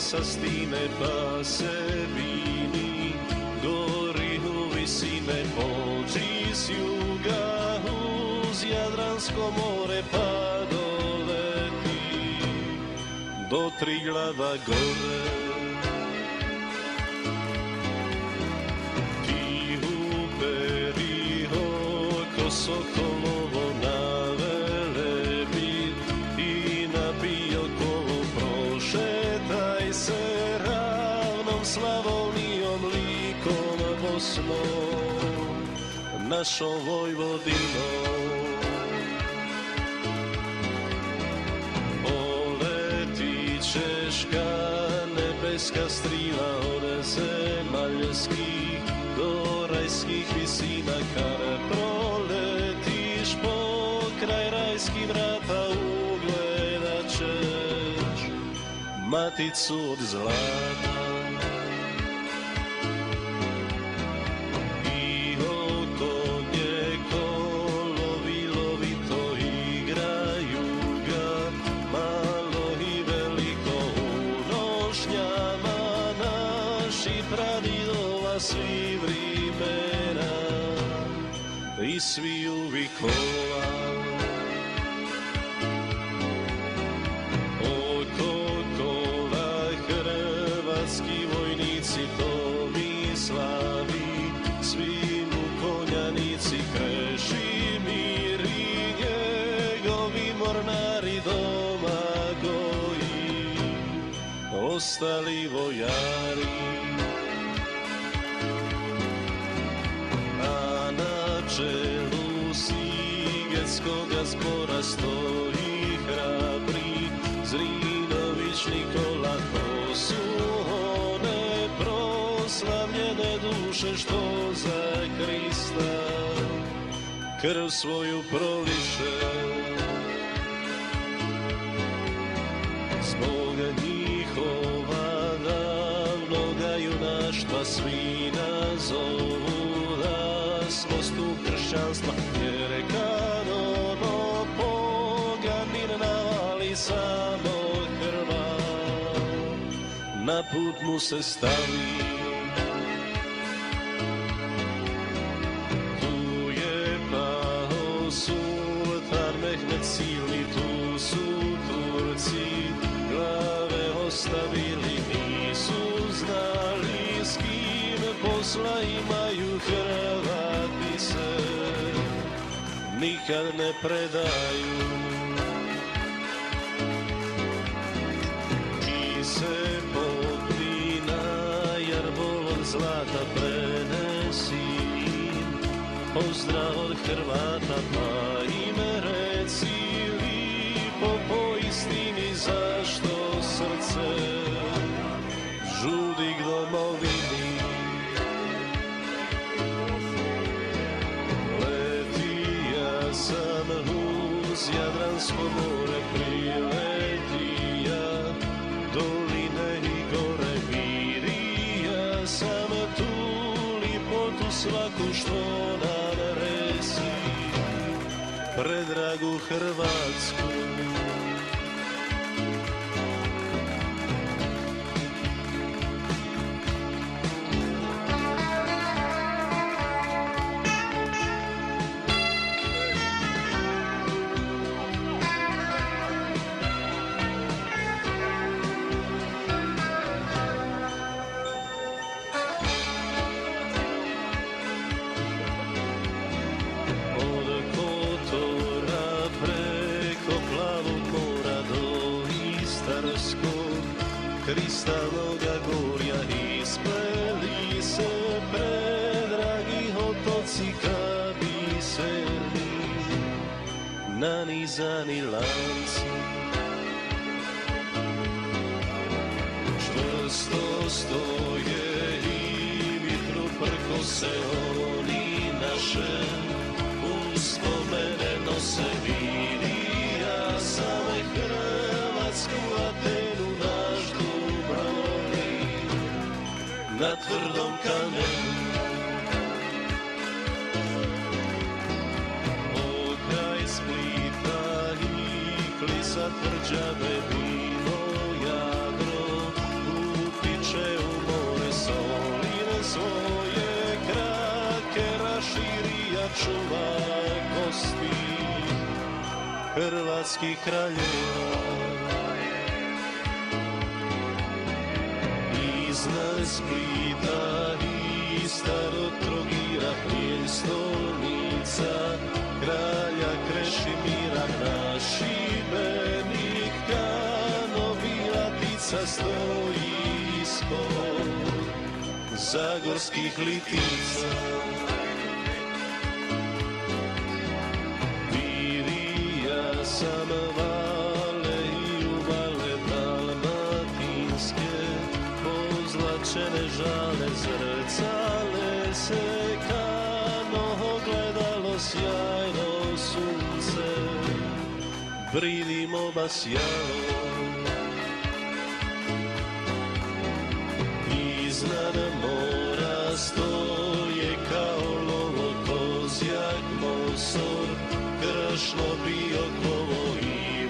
sa stine pa se vini, gori u visine pođi s juga uz Jadransko more pa doleti do Triglava gore. Ti uperi oko Sokolovo na Velebit i napio kolo, prošetaj se ravnom Slavonijom, Likom, Bosnom, našom Vojvodinom. Poletit ćeš ka nebeska strila od zemaljskih do rajskih visina, kada proletiš pokraj rajskih vrata, ugledat ćeš Maticu od zlata. I oko nje kolo vilovito igraju ga, malo i veliko u nošnjama naših pradidova svi vrimena i sviju vikova. Oko kola hrvatski vojnici Tomislavi, svi mu konjanici, Krešimir i njegovi mornari, Domagoji, ostali vojari. Na čelu Sigetskoga zbora stoji hrabri Zrinović Nikola. To su one proslavljene duše što za Krista krv svoju proliše. Zbog njihova davnoga junaštva svi nas zovu da smo stup kršćanstva, jer kad ono poganin navali samo krva, na put mu se stavi. Tu je pao sultan Mehmed silni, tu su Turci glave ostavili, nisu znali s kim posla imaju, Hrvati se nikad ne predaju. Ti se popni na jarbol od zlata, prenesi im pozdrav od Hrvata, pa im reci lipo po istini zašto srce žudi k domovini. Letija sam uz Jadransko more, priletija doline i gore, vidio sam tu lipotu svaku što nam resi predragu Hrvatsku. Kristalnoga gorja ispleli se predragi otoci kabiserni, nanizani lanci. Čvrsto stoje i vitru prkose oni naše uspomene nose, vidi ja same Hrvatsku Atenu, naš Dubrovnik na tvrdom kamenu. Okraj Splita i Klisa tvrđave, vino Jadro, hrvatskih kraljeva. Iznad Splita i starog Trogira prijestolnica kralja Krešimira, naš Šibenik Kanovijatica stoji ispod zagorskih litica. Vidio sam vale i uvale dalmatinske, pozlačene žale zrcale se kano gledalo sjajno sunce, bridim oba sjalo. Iznad mora stoje kao lovo kozjak Mosor, kršno Biokovo i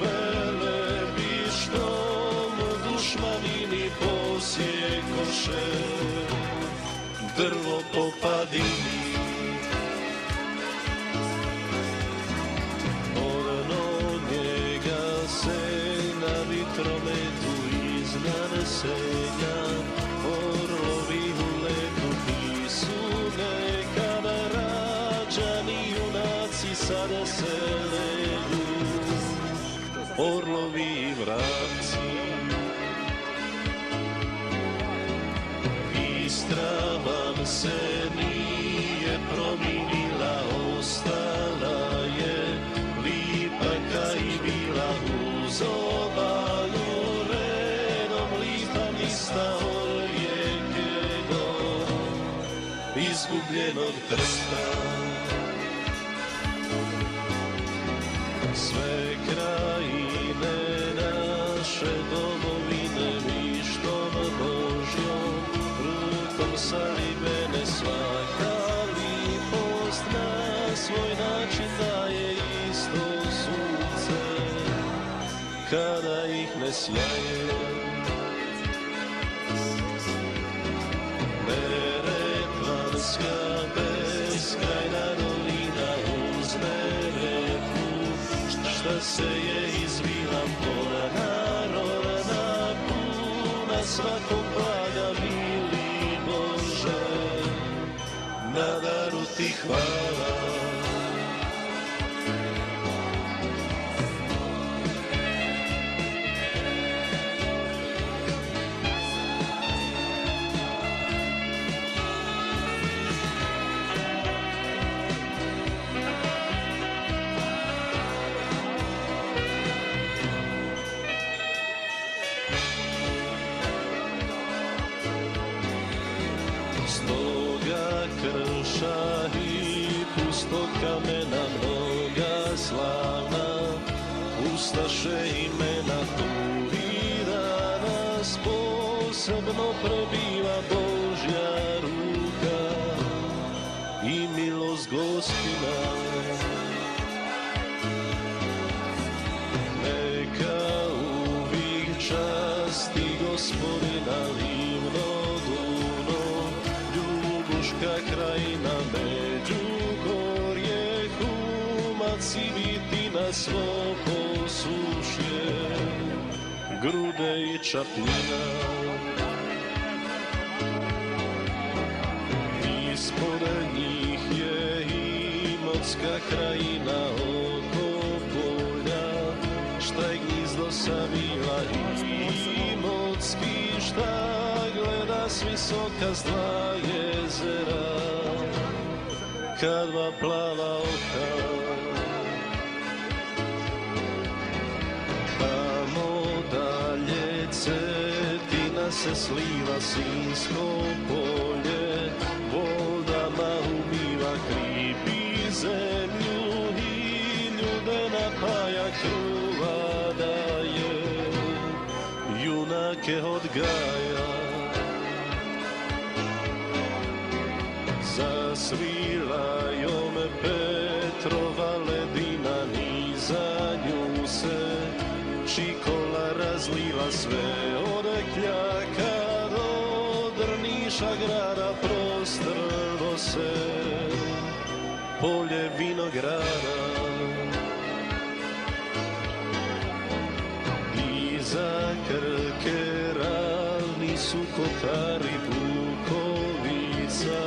Velebi, što mu dušmanini posjekoše drvo po padini. Orno njega se na vitrometu iznad senja, orlovi u letu nisu nekad rađani junaci, sada se leju orlovi i vrapci. Istra vam se nije promijenila, ostala je lipa ka i bila uz obalu, redom lipa mista od rijeke do izgubljenog Trsta. Sve krajine naše domovine vištom Božjom rukom salibene, svaka lipost na svoj način daje isto sunce kada ih ne sjaje. Neretvanska beskrajna dolina uz Neretvu, šta se je izvila pola narodna, puna svakog blaga, mili Bože, na daru ti hvala. Stoga krša i pusto kamena mnoga slavna, ustaše imena tu i danas posebno prebiva Božja ruka i milost Gospina. Neka uvijek časti Gospodina livno Duno, Ljubuška krajina, Međugorje, Humac i Vitina svo posušje, Grude i Čapljina. Ispod njih je Imotska krajina oko polja, šta je gnizdo savila Imotski, šta gleda s visoka s dva jezera, kad dva plava oka. Tamo dalje Cetina se sliva, Sinjsko polje vodama umiva, kripi zemlju i ljude napaja, kruva daje, junake odgaja. Zasvilajom Petrova ledina, niza nju se čikola razliva, sve od Kljaka do Drniša grada prostrlo se polje vinograda. su Kotari, Bukovica,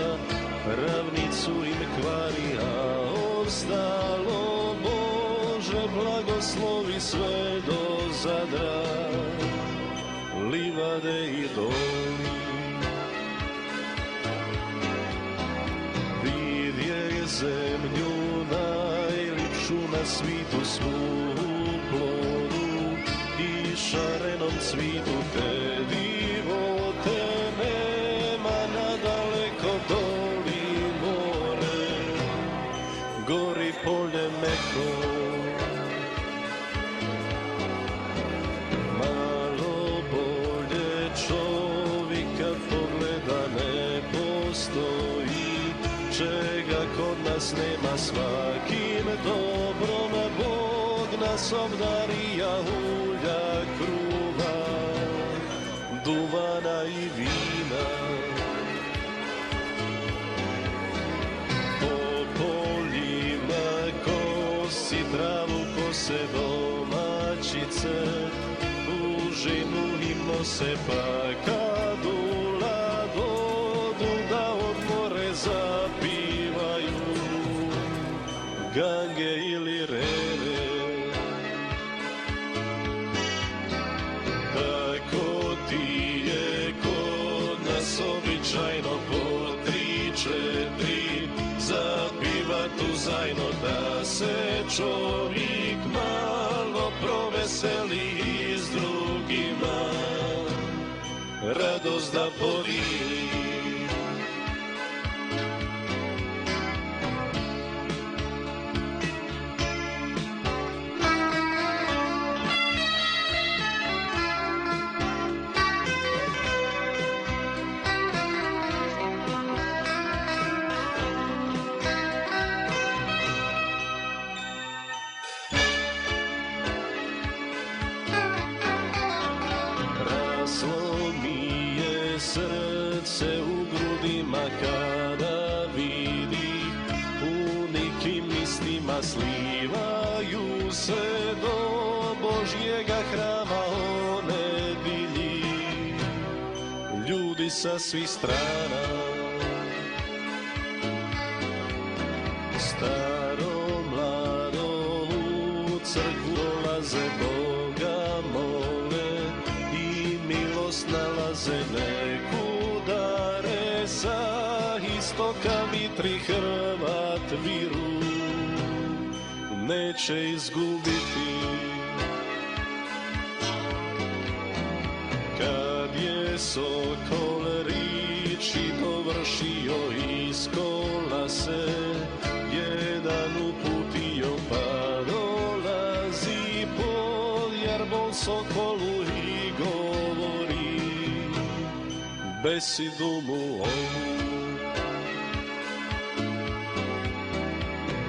ravnicu im kvari, a ostalo Bože blagoslovi sve do Zadra, livade i doli. Vidje zemlju najlipšu na svitu, svu plodu i šarenom cvitu, te divote nema nadaleko, doli more, gori polje meko. Malo bolje čovjeka pogleda ne postoji, čega kod nas nema, svakim dobrom Bog nas obdari, ulja, kruha, duvana i vina. Po poljima kosi travu kose domaćice, u žinu im nose, pa kad ula dodu da odmore zapivaju Gange ili Rene. Tako ti je kod nas običajno, po 3-4 zapivatu zajedno, da se čovjek malo proveseli i s drugima radost da podijeli. Srce u grudima kada vidi, u nikim mislima slivaju se do Božjega hrama o nedelji ljudi sa svih strana. Staro mlado u crkvu dolaze, Boga mole i milost nalaze, neku dare sa istoka vitri Hrvat viru neće izgubiti. Kad je Sokol riči dovršio, iz kola se jedan uputio, pa dolazi pod jarbol Sokolu i govori besedu mu ovu.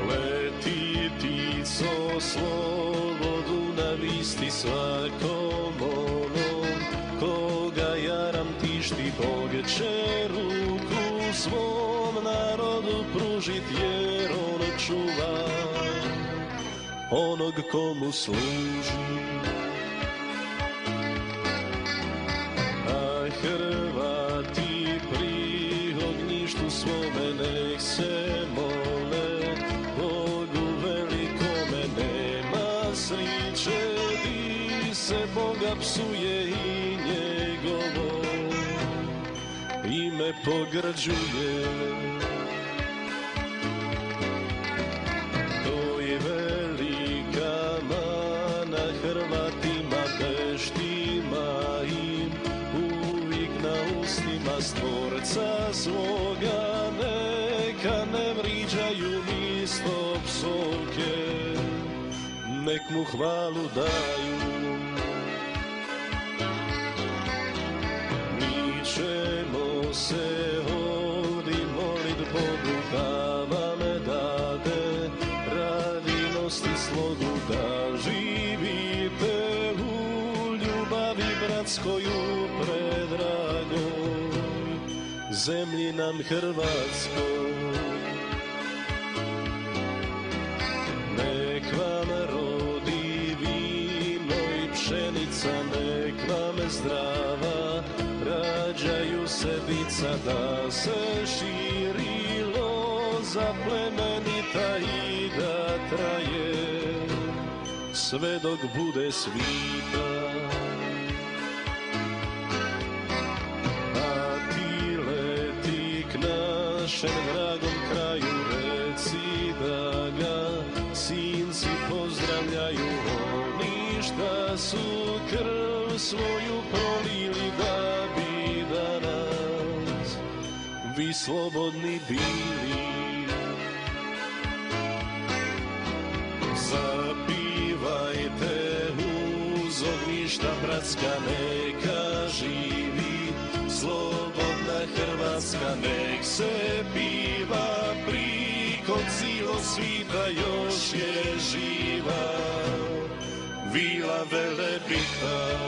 Leti ptico slobodu na visti svakom onom, koga jaram tišti, Bog će ruku svom narodu pružit, jer on čuva onog komu služi. A Hrvati pri ognjištu svome nek se mole Bogu velikome, nema sriće di se Boga psuje i njegovo ime pogrđuje. To je velika mana Hrvatima, beštima im uvijek na ustima, Stvorca svoga neka ne vriđaju ni sto psovke, nek mu hvalu daju. Mi ćemo se ovdje molit Bogu da vam dade radinost i slogu, da živite u ljubavi bratskoju predragoj zemlji nam Hrvatskoj. Nek vam rodi vino i pšenica, nek vam zdrava Letvica da se širilo za plemenita i da traje sve dok bude svita. A ti leti k našem dragom kraju, reci da ga sinci pozdravljaju, oni šta su krv svoju prolili da bi danas vi slobodni bili. Zapivajte uz ognjišta bratska, neka živi slobodna Hrvatska, nek se piva priko cijelo svita, još je živa Vila Velebita.